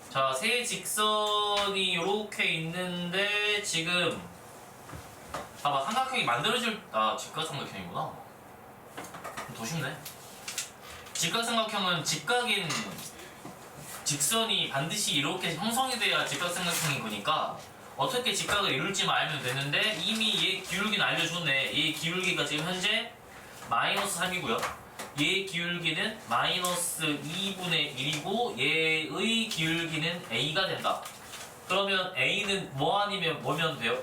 자, 세 직선이 이렇게 있는데 지금 봐봐, 삼각형이 만들어질 직각삼각형이구나. 더 쉽네. 직각삼각형은 직각인 직선이 반드시 이렇게 형성이 돼야 직각삼각형인 거니까 어떻게 직각을 이룰지만 알면 되는데 이미 얘 기울기는 알려줬네. 얘 기울기가 지금 현재 마이너스 3이고요. 얘 기울기는 마이너스 2분의 1이고 얘의 기울기는 a가 된다. 그러면 a는 뭐 아니면 뭐면 돼요?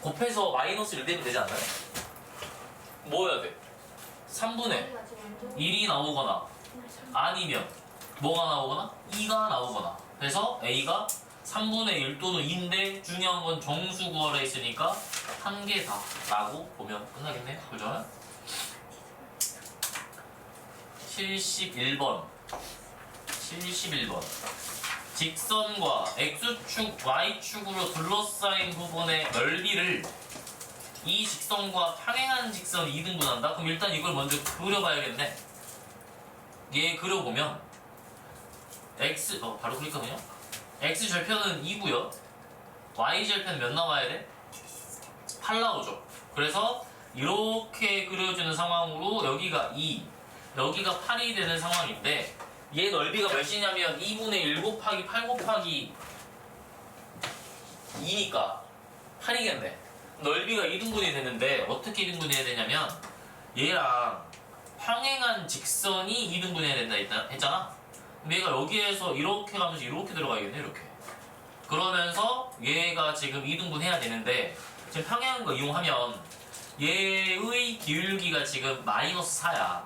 곱해서 마이너스 1 되면 되지 않나요? 뭐 해야 돼? 3분의 1이 나오거나 아니면 뭐가 나오거나 2가 나오거나. 그래서 a가 3분의 1 또는 2인데 중요한 건 정수 구하라 했으니까 한 개 다 라고 보면 끝나겠네요. 그죠? 71번 직선과 x축, y축으로 둘러싸인 부분의 넓이를 이 직선과 평행한 직선이 2등분한다? 그럼 일단 이걸 먼저 그려봐야겠네. 얘 그려보면 x, 바로 그릴까 그냥? x절편은 2고요 y절편은 몇 나와야 돼? 8 나오죠. 그래서 이렇게 그려주는 상황으로 여기가 2, 여기가 8이 되는 상황인데 얘 넓이가 몇이냐면 2분의 1 곱하기 8 곱하기 2니까 8이겠네. 넓이가 2등분이 되는데 어떻게 2등분이 해야 되냐면 얘랑 평행한 직선이 2등분이 해야 된다 했잖아. 얘가 여기에서 이렇게 가면서 이렇게 들어가야겠네. 이렇게. 그러면서 얘가 지금 2등분 해야 되는데 지금 평행한 거 이용하면 얘의 기울기가 지금 마이너스 4야.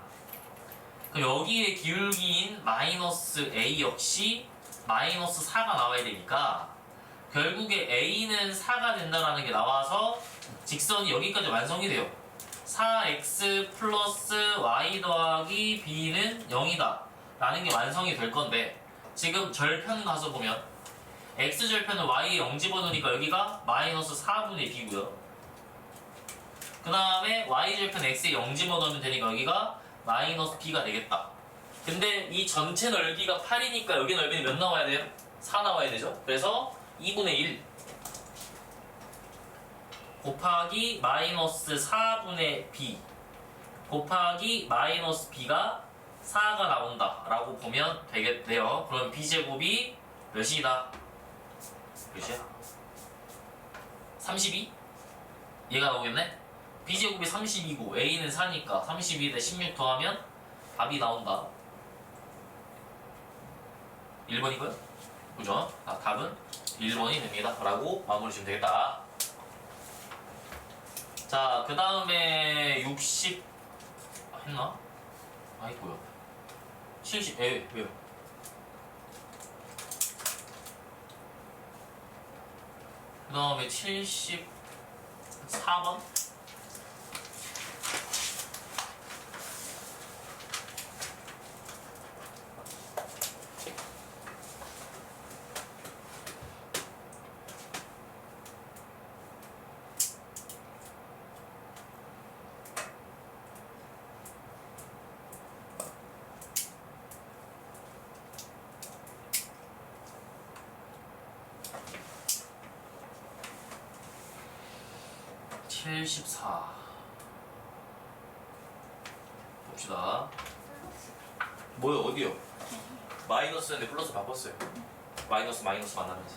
그럼 여기에 기울기인 마이너스 a 역시 마이너스 4가 나와야 되니까 결국에 a는 4가 된다라는 게 나와서 직선이 여기까지 완성이 돼요. 4x 플러스 y 더하기 b는 0이다 라는 게 완성이 될 건데 지금 절편 가서 보면 x절편은 y에 0 집어넣으니까 여기가 마이너스 4분의 b고요. 그 다음에 y절편 x에 0 집어넣으면 되니까 여기가 마이너스 b가 되겠다. 근데 이 전체 넓이가 8이니까 여기 넓이는 몇 나와야 돼요? 4 나와야 되죠? 그래서 2분의 1 곱하기 마이너스 4분의 b 곱하기 마이너스 b가 4가 나온다 라고 보면 되겠네요. 그럼 b제곱이 몇이다? 몇이야? 32? 얘가 나오겠네? b제곱이 32고 a는 4니까 32대 16 더하면 답이 나온다. 1번이고요. 그죠? 답은 1번이 됩니다 라고 마무리 지으면 되겠다. 자, 그 다음에 60 했나? 아이고요. 70 왜요? 그 다음에 74번? 봅시다. 뭐요? 어디요? 마이너스인데 플러스 바꿨어요. 마이너스 만나면서.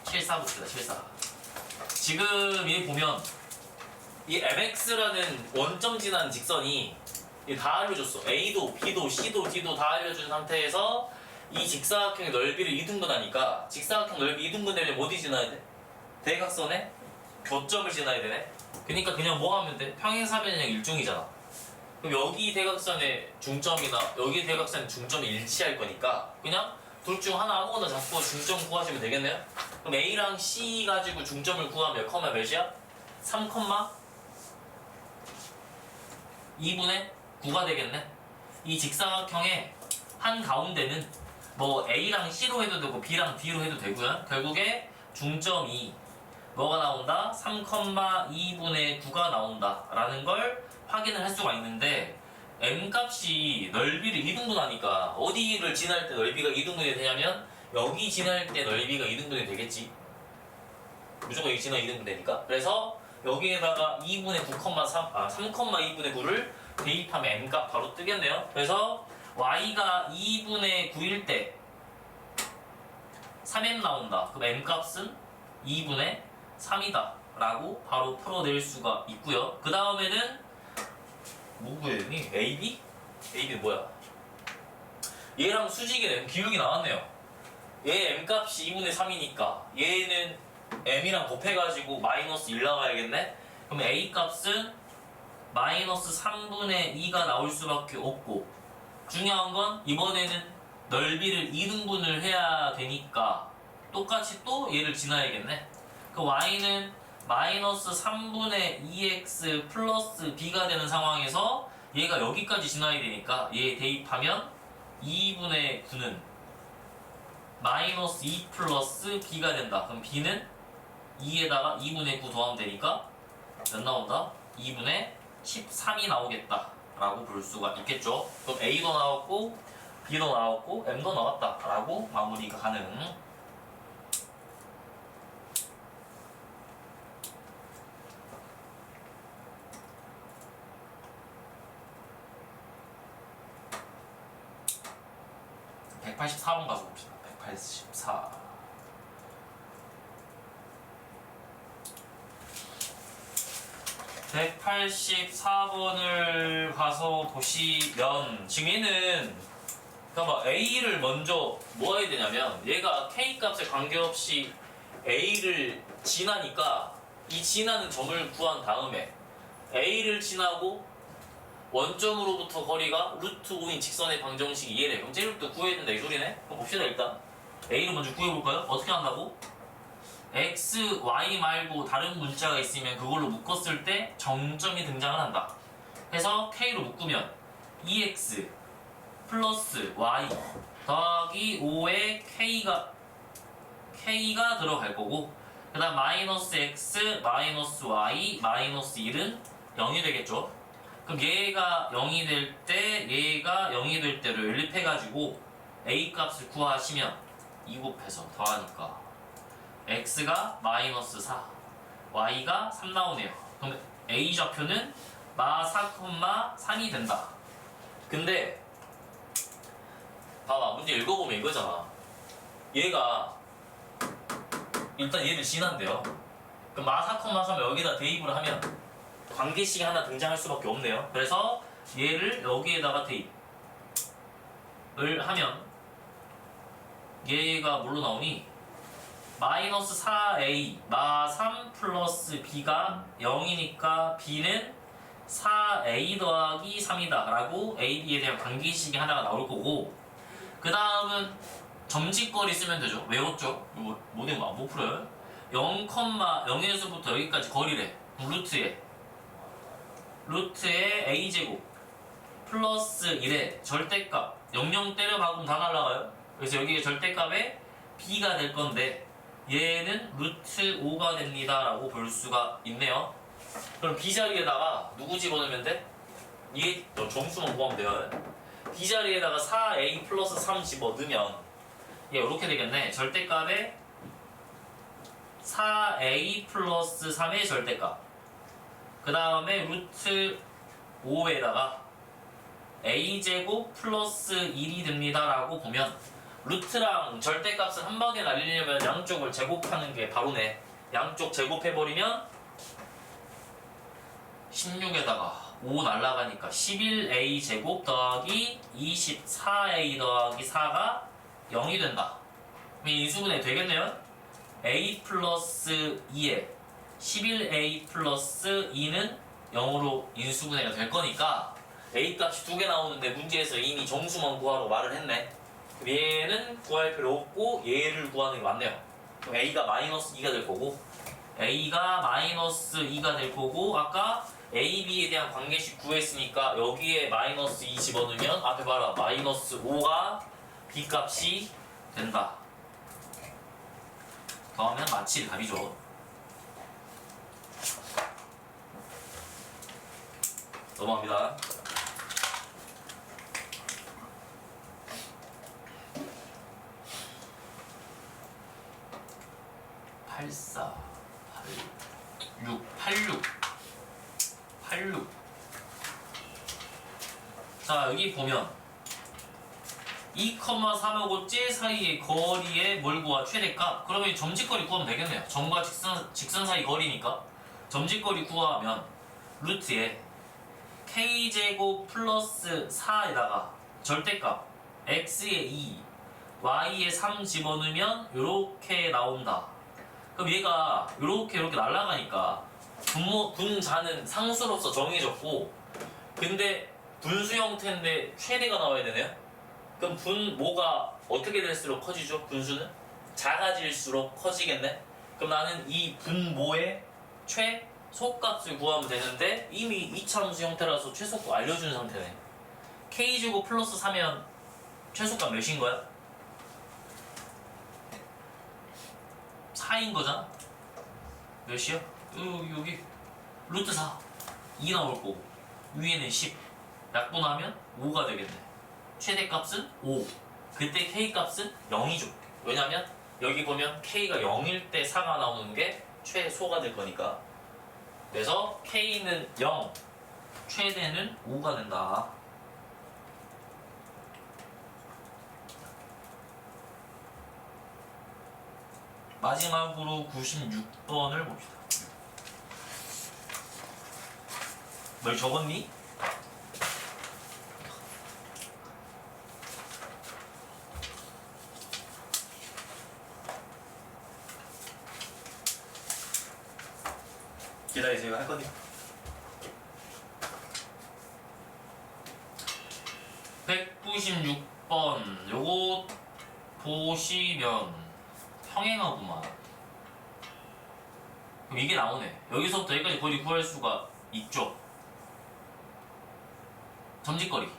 74 봅시다. 74. 지금 얘 보면 이 mx라는 원점 지난 직선이 다 알려줬어. a도 b도 c도 d도 다 알려준 상태에서 이 직사각형의 넓이를 2등분하니까 직사각형 넓이 2등분 되면 어디 지나야 돼? 대각선에 교점을 지나야 되네? 그러니까 그냥 뭐 하면 돼? 평행사변이랑 일중이잖아. 그럼 여기 대각선의 중점이나 여기 대각선의 중점이 일치할 거니까 그냥 둘 중 하나 아무거나 잡고 중점 구하시면 되겠네요? 그럼 A랑 C 가지고 중점을 구하면 몇 컴마 몇이야? 3 컴마 2분의 9가 되겠네? 이 직사각형의 한 가운데는 뭐 A랑 C로 해도 되고 B랑 D로 해도 되고요. 결국에 중점이 뭐가 나온다? 3,2분의 9가 나온다 라는 걸 확인을 할 수가 있는데 m값이 넓이를 2등분하니까 어디를 지날 때 넓이가 2등분이 되냐면 여기 지날 때 넓이가 2등분이 되겠지. 무조건 여기 지나 2등분 되니까. 그래서 여기에다가 2분의 9,3, 3,2분의 9를 대입하면 m값 바로 뜨겠네요. 그래서 y가 2분의 9일 때 3m 나온다. 그럼 m값은 2분의 3이다 라고 바로 풀어낼 수가 있고요. 그 다음에는 뭐 구해야 되니? AB? AB는 뭐야? 얘랑 수직의 기울기 나왔네요. 얘 m값이 2분의 3이니까 얘는 m이랑 곱해가지고 마이너스 1 나와야겠네? 그럼 a값은 마이너스 3분의 2가 나올 수밖에 없고 중요한 건 이번에는 넓이를 2등분을 해야 되니까 똑같이 또 얘를 지나야겠네. 그 y는 마이너스 3분의 2x 플러스 b가 되는 상황에서 얘가 여기까지 지나야 되니까 얘 대입하면 2분의 9는 마이너스 2 플러스 b가 된다. 그럼 b는 2에다가 2분의 9 더하면 되니까 몇 나온다? 2분의 13이 나오겠다 라고 볼 수가 있겠죠. 그럼 a도 나왔고 b도 나왔고 m도 나왔다 라고 마무리가 가능. (184번) 가서 봅시다. 184. (184번을) 가서 보시면 지금 얘는 그러니까 A를 먼저 뭐 해야 되냐면 얘가 K 값에 관계없이 A를 지나니까 이 지나는 점을 구한 다음에 A를 지나고 원점으로부터 거리가 루트 5인 직선의 방정식이 이해래. 그럼 쟤부터 구해야 된다 이 소리네? 그럼 봅시다. 일단 A를 먼저 구해볼까요? 어떻게 한다고? X, Y 말고 다른 문자가 있으면 그걸로 묶었을 때 정점이 등장을 한다. 그래서 K로 묶으면 2X 플러스 Y 더하기 5에 K가 들어갈 거고 그 다음 마이너스 X, 마이너스 Y, 마이너스 1은 0이 되겠죠. 그럼 얘가 0이 될 때 얘가 0이 될 때를 연립해가지고 A 값을 구하시면 2 곱해서 더하니까 X가 마이너스 4 Y가 3 나오네요. 그럼 A 좌표는 마 4,3이 된다. 근데 봐봐 문제 읽어보면 이거잖아. 얘가 일단 얘를 지난대요. 그럼 마 4,3을 여기다 대입을 하면 관계식이 하나 등장할 수밖에 없네요. 그래서 얘를 여기에다가 대입을 하면 얘가 뭘로 나오니? 마이너스 4a 마 3 플러스 b가 0이니까 b는 4a 더하기 3이다 라고 a, b에 대한 관계식이 하나가 나올 거고 그 다음은 점직거리 쓰면 되죠. 외웠죠? 이거 모든 거 못 풀어요. 0,0에서부터 여기까지 거리래. 루트에 a제곱 플러스 1에 절대값 00 때려 박으면 다 날라가요. 그래서 여기에 절대값에 b가 될 건데 얘는 루트 5가 됩니다 라고 볼 수가 있네요. 그럼 b 자리에다가 누구 집어넣으면 돼? 얘 정수만 구하면 돼요. b 자리에다가 4a 플러스 3 집어넣으면 얘 이렇게 되겠네. 절대값에 4a 플러스 3의 절대값 그 다음에 루트 5에다가 a제곱 플러스 1이 됩니다 라고 보면 루트랑 절대값을 한 방에 날리려면 양쪽을 제곱하는 게 바로네. 양쪽 제곱해버리면 16에다가 5 날라가니까 11a 제곱 더하기 24a 더하기 4가 0이 된다. 그럼 인수분해 되겠네요. a 플러스 2에 11a 플러스 2는 0으로 인수분해가 될 거니까 a 값이 2개 나오는데 문제에서 이미 정수만 구하라고 말을 했네. 얘는 구할 필요 없고 얘를 구하는 게 맞네요. 그럼 a가 마이너스 2가 될 거고 a가 마이너스 2가 될 거고 아까 a, b에 대한 관계식 구했으니까 여기에 마이너스 2 집어넣으면 앞에 봐라 마이너스 5가 b 값이 된다. 더하면 마치 답이죠. 넘어갑니다. (84) 86 자 여기 보면 2,3하고 j 사이의 거리의 뭘 구하? 최대값. 그러면 점직거리 구하면 되겠네요. 점과 직선 사이 거리니까 점직거리 구하면 루트에 k제곱 플러스 4에다가 절대값 x에 2 y에 3 집어넣으면 요렇게 나온다. 그럼 얘가 요렇게 날아가니까 분자는 상수로서 정해졌고, 근데 분수 형태인데 최대가 나와야 되네요. 그럼 분모가 어떻게 될수록 커지죠? 분수는 작아질수록 커지겠네. 그럼 나는 이 분모의 최소값을 구하면 되는데 이미 이차함수 형태라서 최소값 알려준 상태네. k제곱 플러스 3면 최소값 몇인 거야? 4인 거잖아? 몇이요? 여기 루트 4 2 나올 거고 위에는 10 약분하면 5가 되겠네. 최대값은 5. 그때 k값은 0이죠. 왜냐면 여기 보면 k가 0일 때 4가 나오는 게 최소가 될 거니까. 그래서 k는 0, 최대는 5가 된다. 마지막으로 96번을 봅시다. 널 적었니? 기다리세요. 할 거니? 196번 요거 보시면 평행하구만. 그럼 이게 나오네. 여기서부터 여기까지 거리 구할 수가 있죠. 점직거리.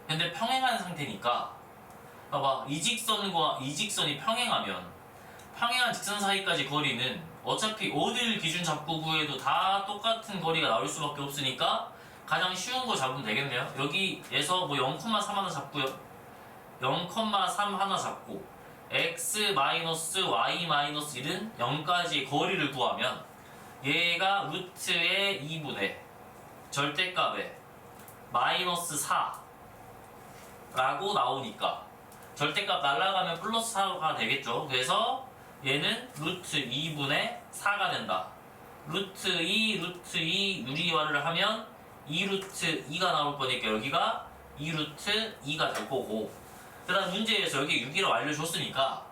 근데 평행한 상태니까 봐봐, 이 직선과 이 직선이 평행하면 평행한 직선 사이까지 거리는 어차피 어딜 기준 잡고 구해도 다 똑같은 거리가 나올 수밖에 없으니까 가장 쉬운 거 잡으면 되겠네요. 여기에서 뭐 0,3 하나 잡고요. 0,3 하나 잡고 x-y-1은 0까지 거리를 구하면 얘가 루트의 2분의 절대값에 마이너스 4라고 나오니까 절대값 날라가면 플러스 4가 되겠죠. 그래서 얘는 루트 2분의 4가 된다. 루트 2 유리화를 하면 2루트 2가 나올 거니까 여기가 2루트 2가 될 거고, 그 다음 문제에서 여기 6이라고 알려줬으니까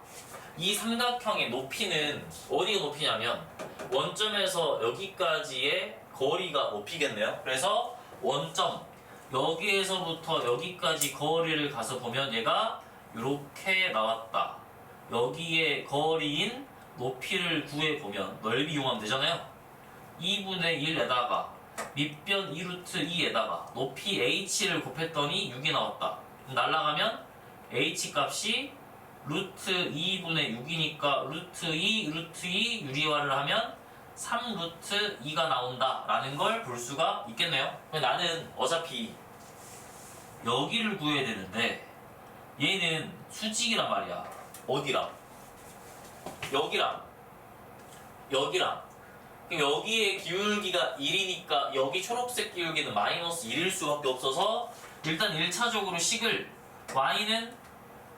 이 삼각형의 높이는 어디가 높이냐면 원점에서 여기까지의 거리가 높이겠네요. 그래서 원점 여기에서부터 여기까지 거리를 가서 보면 얘가 이렇게 나왔다. 여기에 거리인 높이를 구해보면 넓이 이용하면 되잖아요. 2분의 1에다가 밑변 2루트 2에다가 높이 h를 곱했더니 6이 나왔다. 날라가면 h 값이 루트 2분의 6이니까 루트 2 유리화를 하면 3루트 2가 나온다 라는 걸 볼 수가 있겠네요. 나는 어차피 여기를 구해야 되는데 얘는 수직이란 말이야. 어디랑? 여기랑 그럼 여기에 기울기가 1이니까 여기 초록색 기울기는 마이너스 1일 수밖에 없어서 일단 1차적으로 식을 y는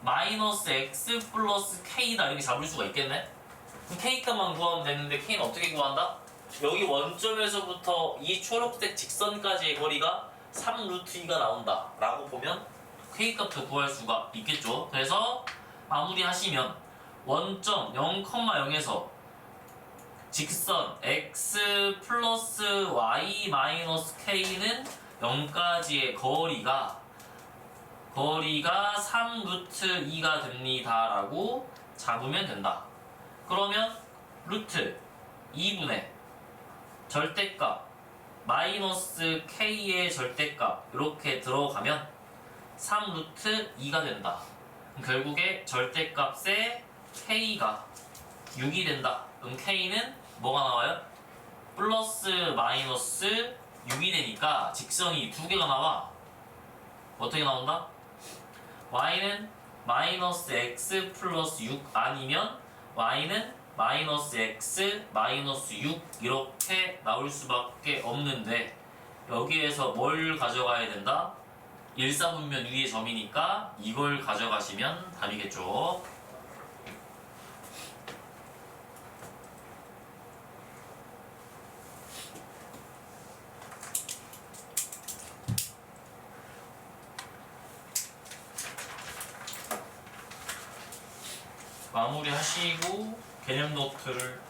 마이너스 x 플러스 k다 이렇게 잡을 수가 있겠네. 그럼 k값만 구하면 되는데 k는 어떻게 구한다? 여기 원점에서부터 이 초록색 직선까지의 거리가 3루트 2가 나온다 라고 보면 k값도 구할 수가 있겠죠. 그래서 마무리 하시면 원점 0,0에서 직선 x 플러스 y 마이너스 k는 0까지의 거리가 3루트 2가 됩니다 라고 잡으면 된다. 그러면 루트 2분의 절대값 마이너스 k의 절대값 이렇게 들어가면 3루트 2가 된다. 결국에 절대값의 k가 6이 된다. 그럼 k는 뭐가 나와요? 플러스 마이너스 6이 되니까 직선이 두 개가 나와. 어떻게 나온다? y는 마이너스 x 플러스 6 아니면 y는 마이너스 x 마이너스 6 이렇게 나올 수밖에 없는데 여기에서 뭘 가져가야 된다? 1사분면 위의 점이니까 이걸 가져가시면 답이겠죠. 마무리 하시고 개념 노트를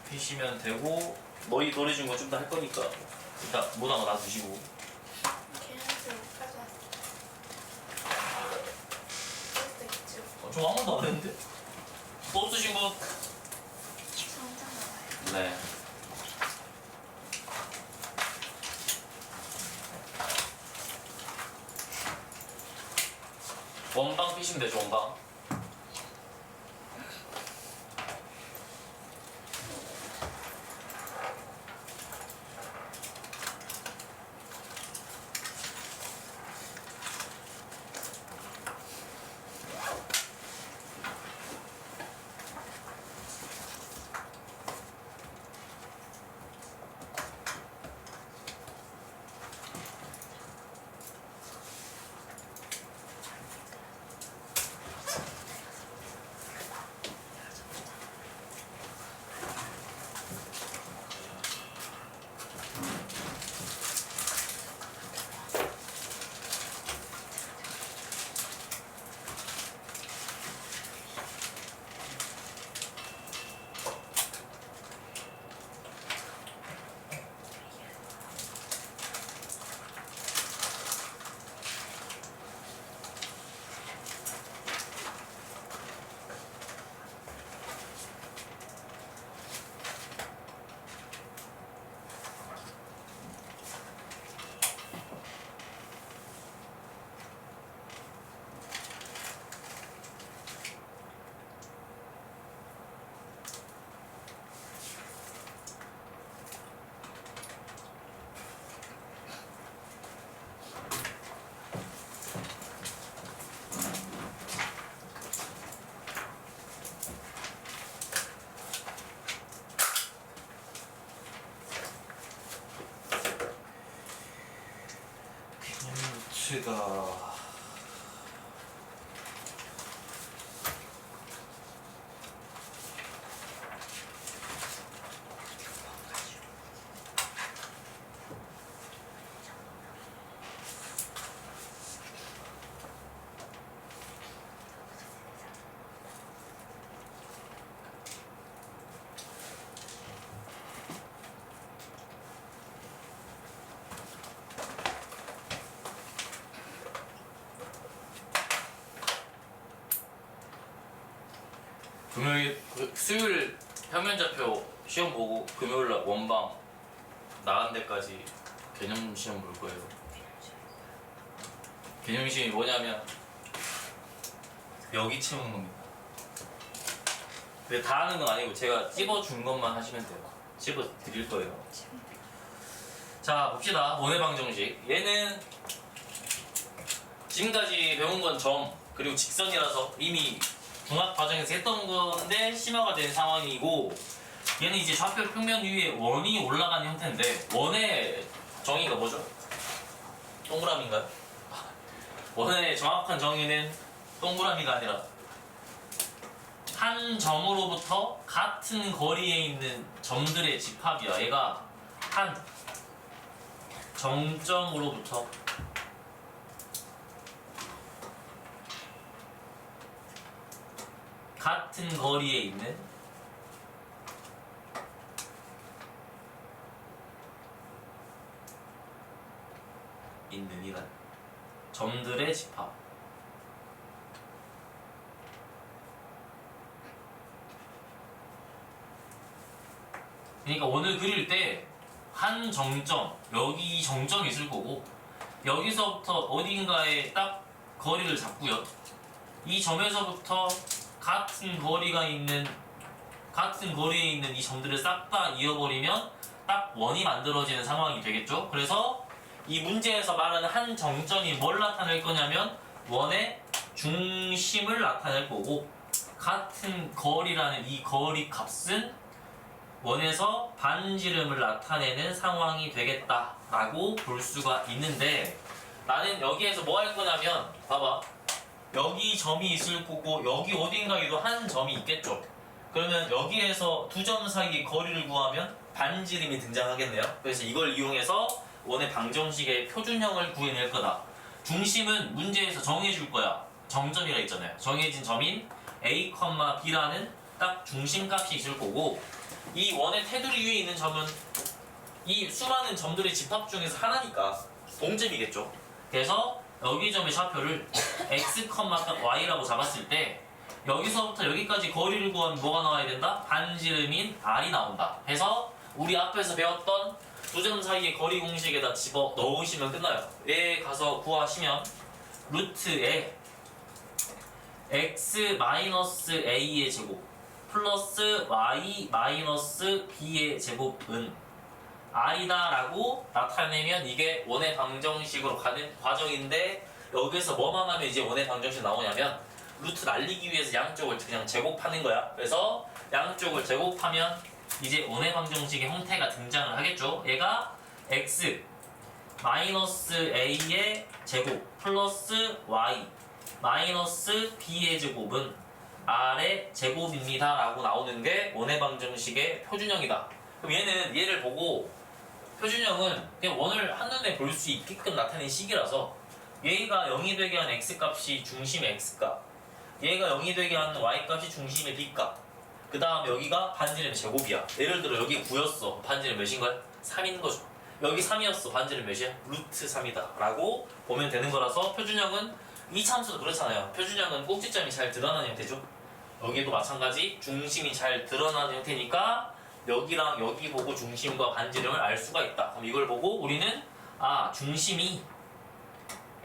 피시면 되고 너희 도래준 거 좀 더 할 거니까 일단 못한 거 놔두시고 좀 아무도 안 했는데? 또 없으신 분? 네. 원방 피시면 되죠, 원방. 제가 금요일, 수요일 평면좌표 시험 보고 금요일날 원방 나간 데까지 개념 시험 볼 거예요. 개념 시험이 뭐냐면 여기 채우는 겁니다. 근데 다 하는 건 아니고 제가 찝어준 것만 하시면 돼요. 찝어 드릴 거예요. 자 봅시다. 원의 방정식. 얘는 지금까지 배운 건 점 그리고 직선이라서 이미 중학 과정에서 했던 건데 심화가 된 상황이고 얘는 이제 좌표 평면 위에 원이 올라가는 형태인데 원의 정의가 뭐죠? 동그라미인가요? 원의 정확한 정의는 동그라미가 아니라 한 점으로부터 같은 거리에 있는 점들의 집합이야. 얘가 한 정점으로부터 같은 거리에 있는 이란 점들의 집합. 그러니까 원을 그릴 때 한 정점, 여기 정점이 있을 거고 여기서부터 어딘가에 딱 거리를 잡고요. 이 점에서부터 같은 거리가 있는 같은 거리에 있는 이 점들을 싹 다 이어버리면 딱 원이 만들어지는 상황이 되겠죠. 그래서 이 문제에서 말하는 한 정점이 뭘 나타낼 거냐면 원의 중심을 나타낼 거고, 같은 거리라는 이 거리 값은 원에서 반지름을 나타내는 상황이 되겠다라고 볼 수가 있는데, 나는 여기에서 뭐 할 거냐면 봐봐, 여기 점이 있을 거고 여기 어딘가에도 한 점이 있겠죠. 그러면 여기에서 두 점 사이의 거리를 구하면 반지름이 등장하겠네요. 그래서 이걸 이용해서 원의 방정식의 표준형을 구해낼 거다. 중심은 문제에서 정해줄 거야. 정점이라 했잖아요. 정해진 점인 A, B라는 딱 중심값이 있을 거고, 이 원의 테두리 위에 있는 점은 이 수많은 점들의 집합 중에서 하나니까 동점이겠죠. 그래서 여기 점의 좌표를 x, y라고 잡았을 때 여기서부터 여기까지 거리를 구하면 뭐가 나와야 된다? 반지름인 r이 나온다. 그래서 우리 앞에서 배웠던 두 점 사이의 거리 공식에다 집어 넣으시면 끝나요. 얘 가서 구하시면 루트에 x-a의 제곱 플러스 y-b의 제곱은 r이다 라고 나타내면 이게 원의 방정식으로 가는 과정인데, 여기서 뭐만 하면 이제 원의 방정식 나오냐면 루트 날리기 위해서 양쪽을 그냥 제곱하는 거야. 그래서 양쪽을 제곱하면 이제 원의 방정식의 형태가 등장을 하겠죠. 얘가 x a의 제곱 플러스 y b의 제곱은 r의 제곱입니다 라고 나오는 게 원의 방정식의 표준형이다. 그럼 얘를 보고 표준형은 그냥 원을 한눈에 볼 수 있게끔 나타낸 식이라서, 얘가 0이 되게 하는 x값이 중심의 x값, 얘가 0이 되게 하는 y값이 중심의 b값, 그 다음에 여기가 반지름의 제곱이야. 예를 들어 여기 9였어. 반지름 몇인가요? 3인 거죠. 여기 3이었어. 반지름 몇이야? 루트 3이다 라고 보면 되는 거라서, 표준형은 이 참수도 그렇잖아요. 표준형은 꼭지점이 잘 드러나는 형태죠. 여기도 마찬가지 중심이 잘 드러나는 형태니까 여기랑 여기 보고 중심과 반지름을 알 수가 있다. 그럼 이걸 보고 우리는 중심이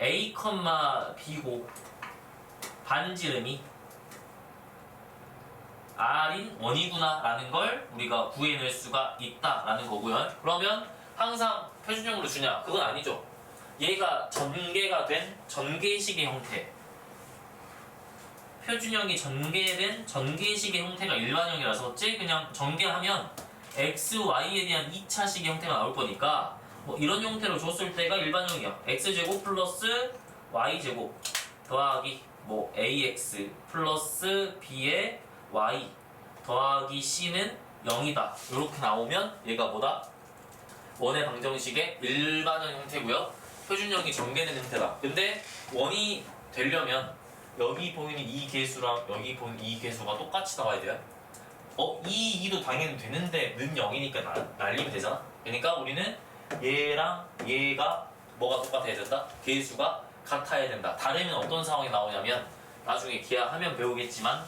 A, B고 반지름이 R인 원이구나 라는 걸 우리가 구해낼 수가 있다 라는 거고요. 그러면 항상 표준형으로 주냐? 그건 아니죠. 얘가 전개가 된 전개식의 형태, 표준형이 전개된 전개식의 형태가 일반형이라서 쟤 그냥 전개하면 x, y에 대한 2차식의 형태가 나올 거니까 뭐 이런 형태로 줬을 때가 일반형이야. x제곱 플러스 y제곱 더하기 뭐 ax 플러스 b의 y 더하기 c는 0이다. 이렇게 나오면 얘가 뭐다? 원의 방정식의 일반형 형태고요. 표준형이 전개된 형태다. 근데 원이 되려면 여기 보이는 이 개수랑 여기 보이는 이 개수가 똑같이 나와야 돼요. 이 2도 당연히 되는데 는 0이니까 날리면 되잖아. 그러니까 우리는 얘랑 얘가 뭐가 똑같아야 된다? 개수가 같아야 된다. 다르면 어떤 상황이 나오냐면 나중에 기하하면 배우겠지만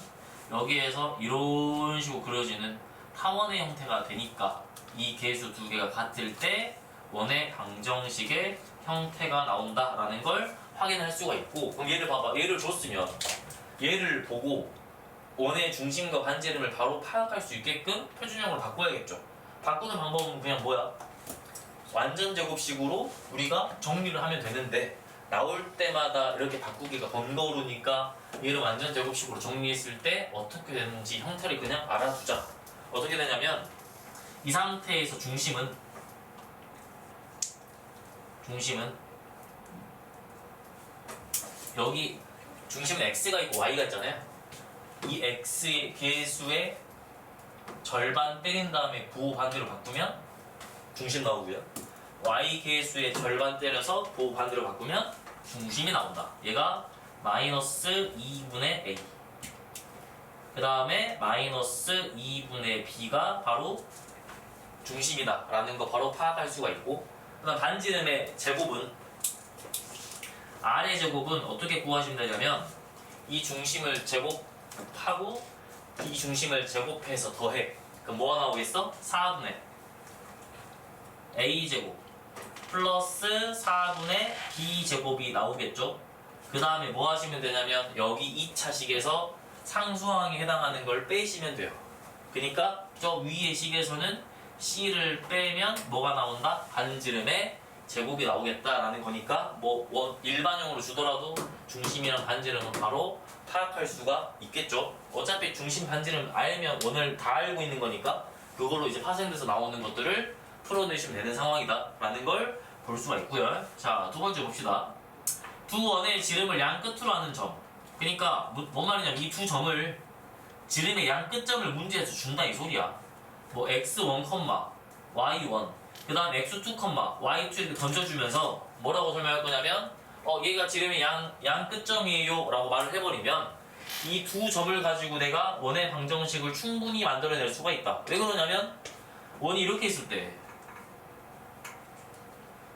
여기에서 이런 식으로 그려지는 타원의 형태가 되니까 이 개수 두 개가 같을 때 원의 방정식의 형태가 나온다라는 걸 확인할 수가 있고, 그럼 얘를 봐봐. 얘를 줬으면 얘를 보고 원의 중심과 반지름을 바로 파악할 수 있게끔 표준형으로 바꿔야겠죠. 바꾸는 방법은 그냥 뭐야? 완전 제곱식으로 우리가 정리를 하면 되는데, 나올 때마다 이렇게 바꾸기가 번거로우니까 얘를 완전 제곱식으로 정리했을 때 어떻게 되는지 형태를 그냥 알아두자. 어떻게 되냐면 이 상태에서 중심은 여기 중심은 x가 있고 y가 있잖아요. 이 x의 개수의 절반 때린 다음에 부호 반대로 바꾸면 중심 나오고요. y 개수의 절반 때려서 부호 반대로 바꾸면 중심이 나온다. 얘가 마이너스 2분의 a, 그 다음에 마이너스 2분의 b가 바로 중심이다 라는 거 바로 파악할 수가 있고, 그 다음 반지름의 제곱은 r의 제곱은 어떻게 구하시면 되냐면 이 중심을 제곱하고 이 중심을 제곱해서 더해. 그럼 뭐가 나오겠어? 4분의 a제곱 플러스 4분의 b제곱이 나오겠죠. 그 다음에 뭐 하시면 되냐면 여기 2차식에서 상수항에 해당하는 걸 빼시면 돼요. 그러니까 저 위의 식에서는 C를 빼면 뭐가 나온다? 반지름의 제곱이 나오겠다라는 거니까 뭐 일반형으로 주더라도 중심이랑 반지름은 바로 파악할 수가 있겠죠. 어차피 중심 반지름 알면 원을 다 알고 있는 거니까 그걸로 이제 파생돼서 나오는 것들을 풀어내시면 되는 상황이다 라는 걸 볼 수가 있고요. 자, 두 번째 봅시다. 두 원의 지름을 양 끝으로 하는 점. 그러니까 뭔 말이냐면 이 두 점을 지름의 양 끝점을 문제에서 준다 이 소리야. 뭐 x1, y1 그 다음 x2, y2 이렇게 던져주면서 뭐라고 설명할 거냐면 얘가 지름의 양 끝점이에요 라고 말을 해버리면 이 두 점을 가지고 내가 원의 방정식을 충분히 만들어낼 수가 있다. 왜 그러냐면 원이 이렇게 있을 때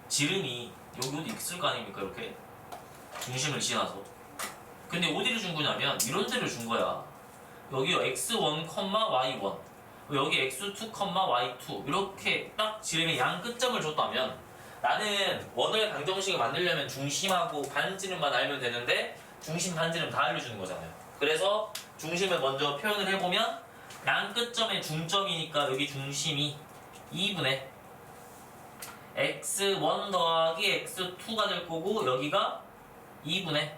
지름이 여기 어디 있을 거 아닙니까? 이렇게 중심을 지나서. 근데 어디를 준 거냐면 이런 데를 준 거야. 여기 x1, y1 여기 x2, y2 이렇게 딱 지름의 양 끝점을 줬다면 나는 원의 방정식을 만들려면 중심하고 반지름만 알면 되는데 중심 반지름 다 알려주는 거잖아요. 그래서 중심을 먼저 표현을 해보면 양 끝점의 중점이니까 여기 중심이 2분의 x1 더하기 x2가 될 거고 여기가 2분의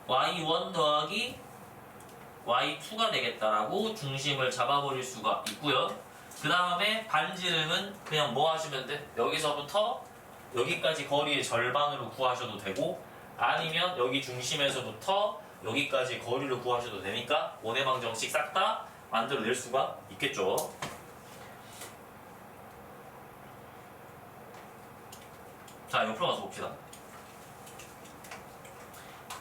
y1 더하기 y2가 되겠다라고 중심을 잡아버릴 수가 있고요. 그 다음에 반지름은 그냥 뭐 하시면 돼? 여기서부터 여기까지 거리의 절반으로 구하셔도 되고 아니면 여기 중심에서부터 여기까지 거리를 구하셔도 되니까 원의 방정식 싹 다 만들어낼 수가 있겠죠. 자, 옆으로 가서 봅시다.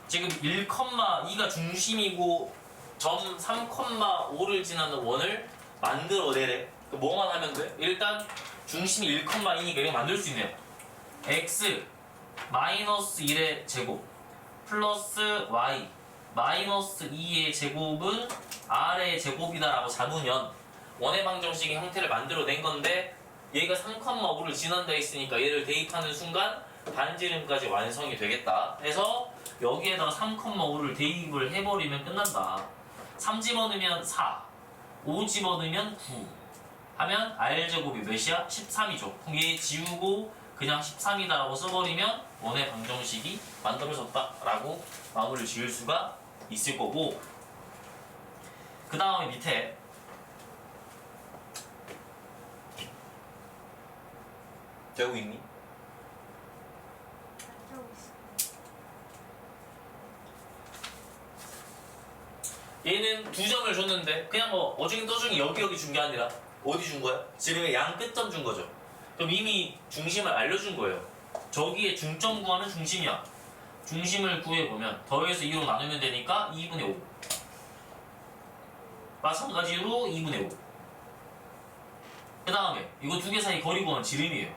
지금 1,2가 중심이고 점 3,5를 지나는 원을 만들어내래. 뭐만 하면 돼? 일단 중심이 1,2니까 이거 만들 수 있네요. x 마이너스 1의 제곱 플러스 y 마이너스 2의 제곱은 r의 제곱이다 라고 잡으면 원의 방정식의 형태를 만들어낸 건데 얘가 3,5를 지난다 했으니까 얘를 대입하는 순간 반지름까지 완성이 되겠다 해서 여기에다가 3,5를 대입을 해버리면 끝난다. 3 집어넣으면 4 5 집어넣으면 9 하면 r제곱이 몇이야? 13이죠. 그럼 얘 지우고 그냥 13이다 라고 써버리면 원의 방정식이 만들어졌다 라고 마무리를 지을 수가 있을 거고 그 다음에 밑에 되고 있니? 얘는 두 점을 줬는데 그냥 뭐 어중이 떠중이 여기 준 게 아니라 어디 준 거야? 지름의 양 끝점 준 거죠. 그럼 이미 중심을 알려준 거예요. 저기에 중점 구하는 중심이야. 중심을 구해보면 더해서 2로 나누면 되니까 2분의 5 마찬가지로 2분의 5 그 다음에 이거 두 개 사이 거리 구하면 지름이에요.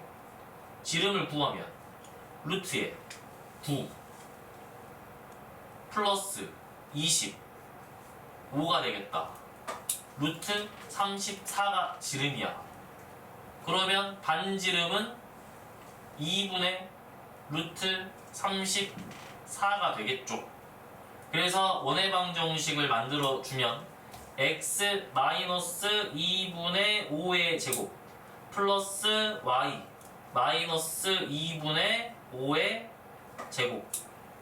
지름을 구하면 루트에 9 플러스 20 5가 되겠다. 루트 34가 지름이야. 그러면 반지름은 2분의 루트 34가 되겠죠. 그래서 원의 방정식을 만들어주면 x 마이너스 2분의 5의 제곱 플러스 y 마이너스 2분의 5의 제곱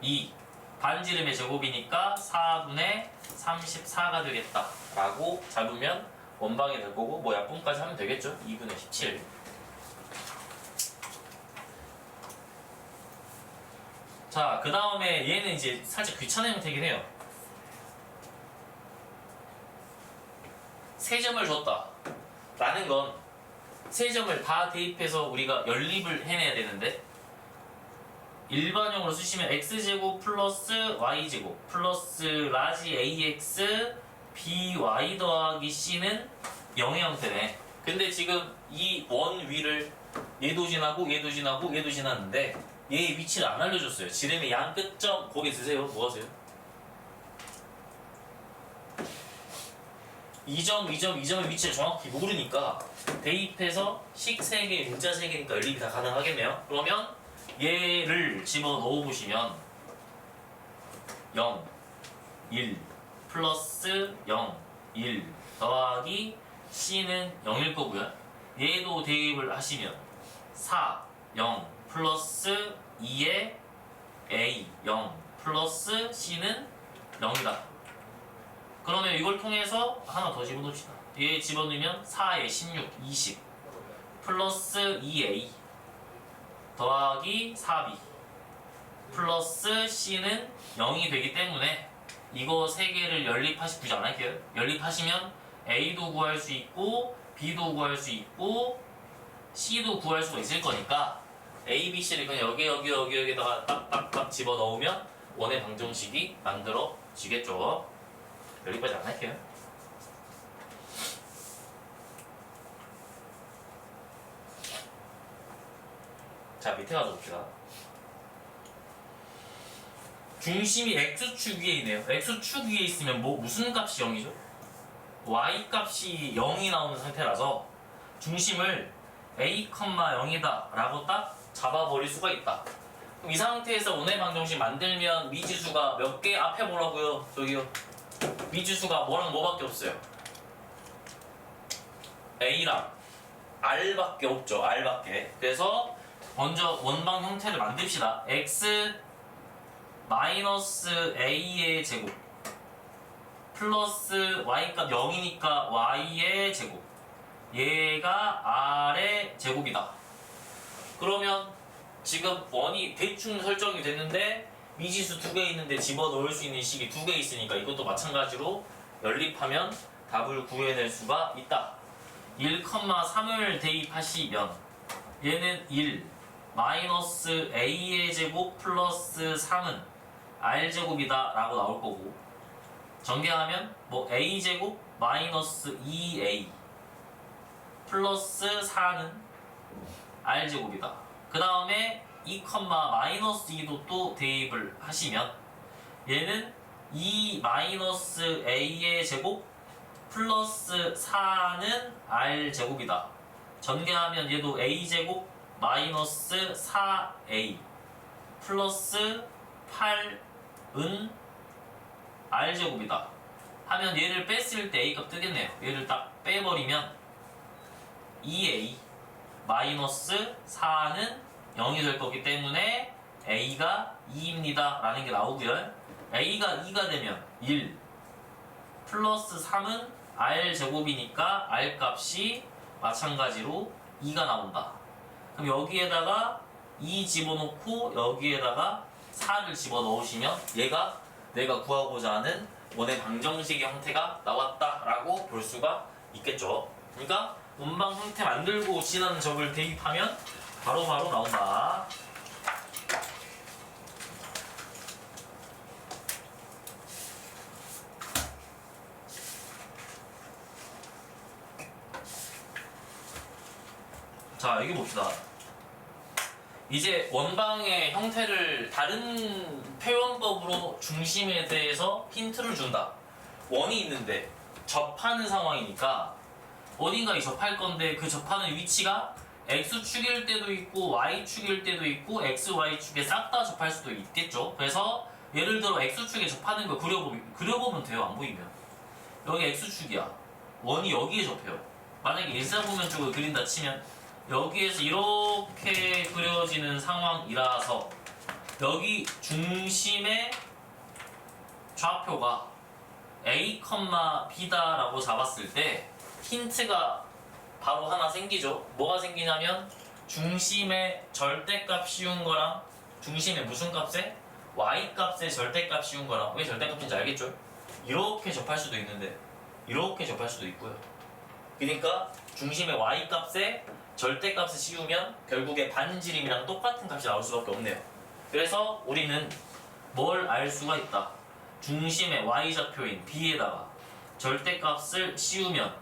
2 반지름의 제곱이니까 4분의 34가 되겠다 라고 잡으면 원방이 될 거고 뭐 약분까지 하면 되겠죠. 2분의 17 자, 그 다음에 얘는 이제 살짝 귀찮은 형태이긴 해요. 세 점을 줬다 라는 건 세 점을 다 대입해서 우리가 연립을 해내야 되는데 일반형으로 쓰시면 x제곱 플러스 y제곱 플러스 라지 ax by 더하기 c는 0의 형태네. 근데 지금 이 원 위를 얘도 지나고 얘도 지나고 얘도 지났는데 얘의 위치를 안 알려줬어요. 지름의 양 끝점 거기 드세요. 뭐 하세요? 2점, 2점, 2점의 위치를 정확히 모르니까 대입해서 식 3개, 문자 3개니까 연립이 다 가능하겠네요. 그러면 얘를 집어넣어 보시면 0, 1, 플러스 0, 1 더하기 c는 0일 거고요. 얘도 대입을 하시면 4, 0 플러스 2의 a 0 플러스 c는 0이다. 그러면 이걸 통해서 하나 더 집어넣읍시다. 얘 집어넣으면 4에 16, 20 플러스 2a 더하기 4b 플러스 c는 0이 되기 때문에 이거 세 개를 연립하시 굳이 안 할게요. 연립하시면 a도 구할 수 있고 b도 구할 수 있고 c도 구할 수가 있을 거니까 a, b, c를 그냥 여기에다가 딱딱딱 집어넣으면 원의 방정식이 만들어지겠죠. 연립까지 안 할게요. 자, 밑에 가서 봅시다. 중심이 x축 위에 있네요. x축 위에 있으면 무슨 값이 0이죠? y 값이 0이 나오는 상태라서 중심을 a, 0이다 라고 딱 잡아버릴 수가 있다. 그럼 이 상태에서 원의 방정식 만들면 미지수가 몇 개 앞에 뭐라고요? 저기요. 미지수가 뭐랑 뭐밖에 없어요. a랑 r밖에 없죠. r밖에. 그래서 먼저 원방 형태를 만듭시다. x 마이너스 a의 제곱 플러스 y값 0이니까 y의 제곱 얘가 r의 제곱이다. 그러면 지금 원이 대충 설정이 됐는데 미지수 두 개 있는데 집어넣을 수 있는 식이 두 개 있으니까 이것도 마찬가지로 연립하면 답을 구해낼 수가 있다. 1,3을 대입하시면 얘는 1 마이너스 a의 제곱 플러스 3은 r제곱이다 라고 나올 거고 전개하면 뭐 a제곱 마이너스 2a 플러스 4는 r제곱이다. 그 다음에 2, 마이너스 2도 또 대입을 하시면 얘는 2 마이너스 a의 제곱 플러스 4는 r제곱이다. 전개하면 얘도 a제곱 마이너스 4a 플러스 8은 r제곱이다. 하면 얘를 뺐을 때 a값 뜨겠네요. 얘를 딱 빼버리면 2a 마이너스 4는 0이 될 거기 때문에 a가 2입니다 라는 게 나오고요. a가 2가 되면 1 플러스 3은 r제곱이니까 r값이 마찬가지로 2가 나온다. 그럼 여기에다가 2 집어넣고 여기에다가 4를 집어넣으시면 얘가 내가 구하고자 하는 원의 방정식의 형태가 나왔다 라고 볼 수가 있겠죠. 그러니까 원방 형태 만들고 지나는 적을 대입하면 바로바로 나온다. 자, 여기 봅시다. 이제 원방의 형태를 다른 표현법으로 중심에 대해서 힌트를 준다. 원이 있는데 접하는 상황이니까 어딘가에 접할 건데 그 접하는 위치가 x축일 때도 있고 y축일 때도 있고 x, y축에 싹 다 접할 수도 있겠죠. 그래서 예를 들어 x축에 접하는 거 그려보면 돼요. 안 보이면. 여기 x축이야. 원이 여기에 접해요. 만약에 일사분면 쪽을 그린다 치면 여기에서 이렇게 그려지는 상황이라서 여기 중심의 좌표가 a, b다 라고 잡았을 때 힌트가 바로 하나 생기죠. 뭐가 생기냐면 중심의 절대값 씌운 거랑 중심의 무슨 값에? y값의 절대값 씌운 거랑 왜 절대값인지 알겠죠? 이렇게 접할 수도 있는데 이렇게 접할 수도 있고요. 그러니까 중심의 y값에 절대값을 씌우면 결국에 반지름이랑 똑같은 값이 나올 수밖에 없네요. 그래서 우리는 뭘 알 수가 있다. 중심의 y좌표인 b에다가 절대값을 씌우면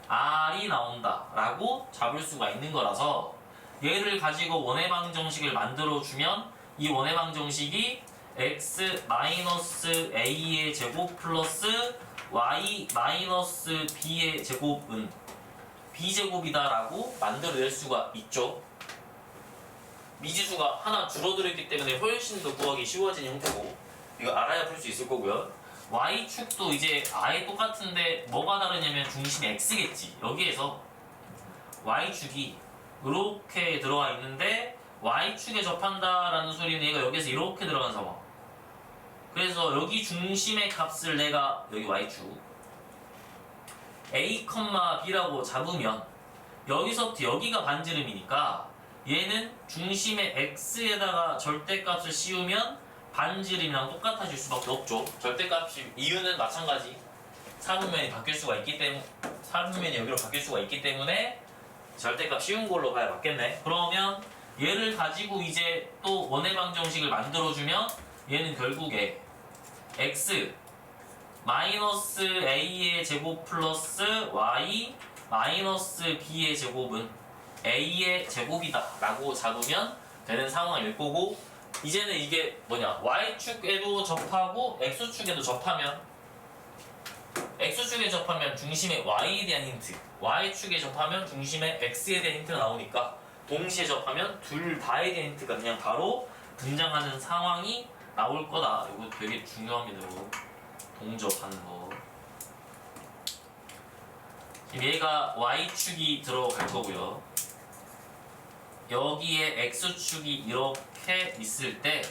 r이 나온다 라고 잡을 수가 있는 거라서 얘를 가지고 원의 방정식을 만들어주면 이 원의 방정식이 x-a의 제곱 플러스 y-b의 제곱은 b제곱이다 라고 만들어낼 수가 있죠. 미지수가 하나 줄어들었기 때문에 훨씬 더 구하기 쉬워진 형태고 이거 알아야 풀 수 있을 거고요. y축도 이제 아예 똑같은데 뭐가 다르냐면 중심이 x겠지. 여기에서 y축이 이렇게 들어가 있는데 y축에 접한다라는 소리는 얘가 여기서 이렇게 들어간 상황. 그래서 여기 중심의 값을 내가 여기 y축 a, b라고 잡으면 여기서부터 여기가 반지름이니까 얘는 중심의 x에다가 절대값을 씌우면 반지름이랑 똑같아질 수밖에 없죠. 절대값이 이유는 마찬가지. 사분면이 바뀔 수가 있기 때문에 사분면이 여기로 바뀔 수가 있기 때문에 절대값 씌운 걸로 봐야 맞겠네. 그러면 얘를 가지고 이제 또 원의 방정식을 만들어주면 얘는 결국에 x 마이너스 a의 제곱 플러스 y 마이너스 b의 제곱은 a의 제곱이다 라고 잡으면 되는 상황일 거고, 이제는 이게 뭐냐, y축에도 접하고 x축에도 접하면 x축에 접하면 중심의 y에 대한 힌트, y축에 접하면 중심의 x에 대한 힌트가 나오니까 동시에 접하면 둘 다에 대한 힌트가 그냥 바로 등장하는 상황이 나올 거다. 이거 되게 중요합니다. 이거. 동접하는 거. 지금 얘가 y축이 들어갈 거고요. 여기에 x축이 이렇게 있을 때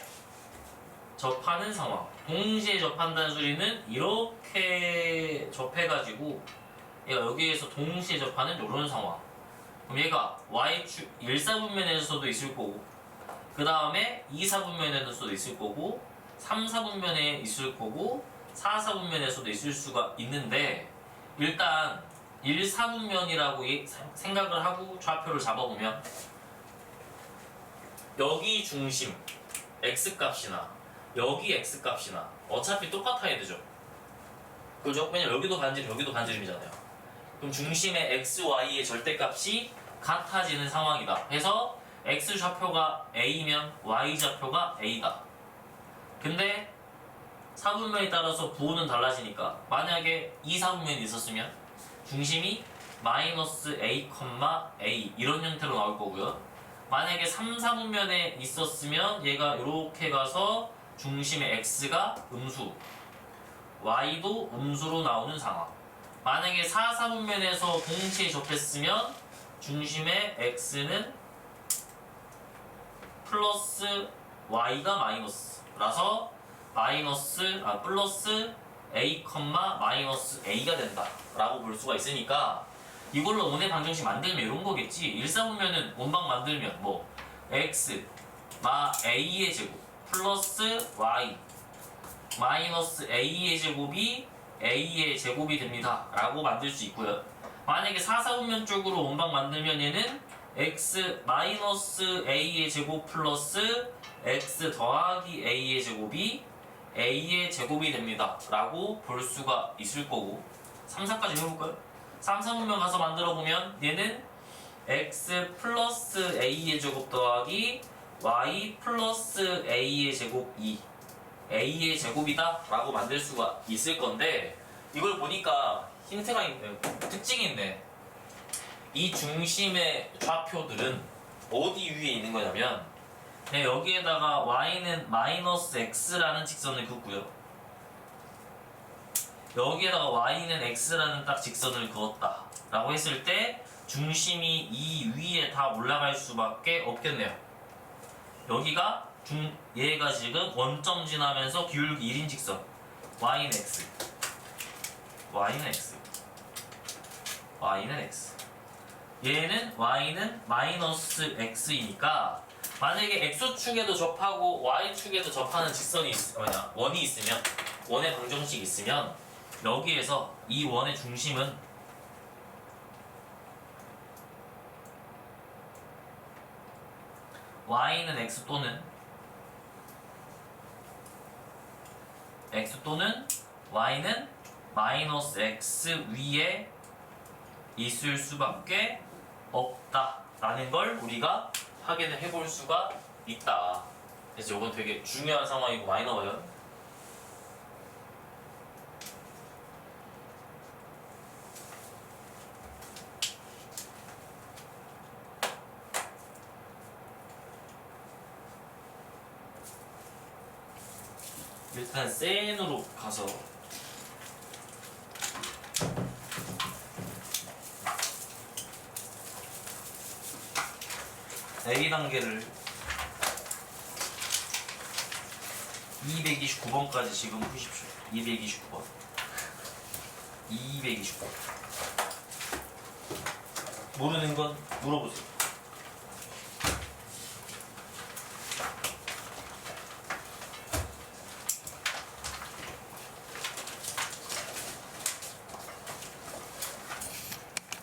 접하는 상황. 동시에 접한다는 소리는 이렇게 접해가지고 얘가 여기에서 동시에 접하는 이런 상황. 그럼 얘가 y축 1사분면에서도 있을 거고, 그 다음에 2사분면에서도 있을 거고, 3사분면에 있을 거고, 4사분면에서도 있을 수가 있는데, 일단 1사분면이라고 생각을 하고 좌표를 잡아보면 여기 중심 x값이나 여기 x값이나 어차피 똑같아야 되죠. 그죠? 왜냐면 여기도 반지름 여기도 반지름이잖아요. 그럼 중심의 x, y의 절대값이 같아지는 상황이다. 그래서 x 좌표가 a면 y 좌표가 a다. 근데 사분면에 따라서 부호는 달라지니까 만약에 2사분면이 있었으면 중심이 마이너스 a, a 이런 형태로 나올 거고요. 만약에 3사분면에 있었으면 얘가 이렇게 가서 중심의 x가 음수, y도 음수로 나오는 상황. 만약에 4사분면에서 동시에 접했으면 중심의 x는 플러스 y가 마이너스라서 플러스 a, 마이너스 a가 된다 라고 볼 수가 있으니까 이걸로 원의 방정식 만들면 이런 거겠지. 1사분면은 원방 만들면 뭐 x a의 제곱 플러스 y 마이너스 a의 제곱이 a의 제곱이 됩니다 라고 만들 수 있고요. 만약에 4사분면 쪽으로 원방 만들면 얘는 x 마이너스 a의 제곱 플러스 x 더하기 a의 제곱이 a의 제곱이 됩니다 라고 볼 수가 있을 거고, 3, 4까지 해볼까요? 3, 4분면 가서 만들어보면 얘는 x 플러스 a의 제곱 더하기 y 플러스 a의 제곱 2 a의 제곱이다 라고 만들 수가 있을 건데, 이걸 보니까 힌트가 있네, 특징이 있네. 이 중심의 좌표들은 어디 위에 있는 거냐면 여기에다가 y는 마이너스 x라는 직선을 긋고요. 여기에다가 y는 x라는 딱 직선을 그었다 라고 했을 때 중심이 이 위에 다 올라갈 수밖에 없겠네요. 여기가 얘가 지금 원점 지나면서 기울기 1인 직선 y는 x y는 x y는 x, 얘는 y는 마이너스 x이니까 만약에 x축에도 접하고 y축에도 접하는 직선이 원이 있으면, 원의 방정식이 있으면 여기에서 이 원의 중심은 y는 x 또는 y는 마이너스 x 위에 있을 수밖에 없다라는 걸 우리가 확인을 해볼 수가 있다. 그래서 이건 되게 중요한 상황이고 많이 나와요. 일단 센으로 가서 A 단계를 229번까지 지금 푸십시오. 229번. 229번. 모르는 건 물어보세요.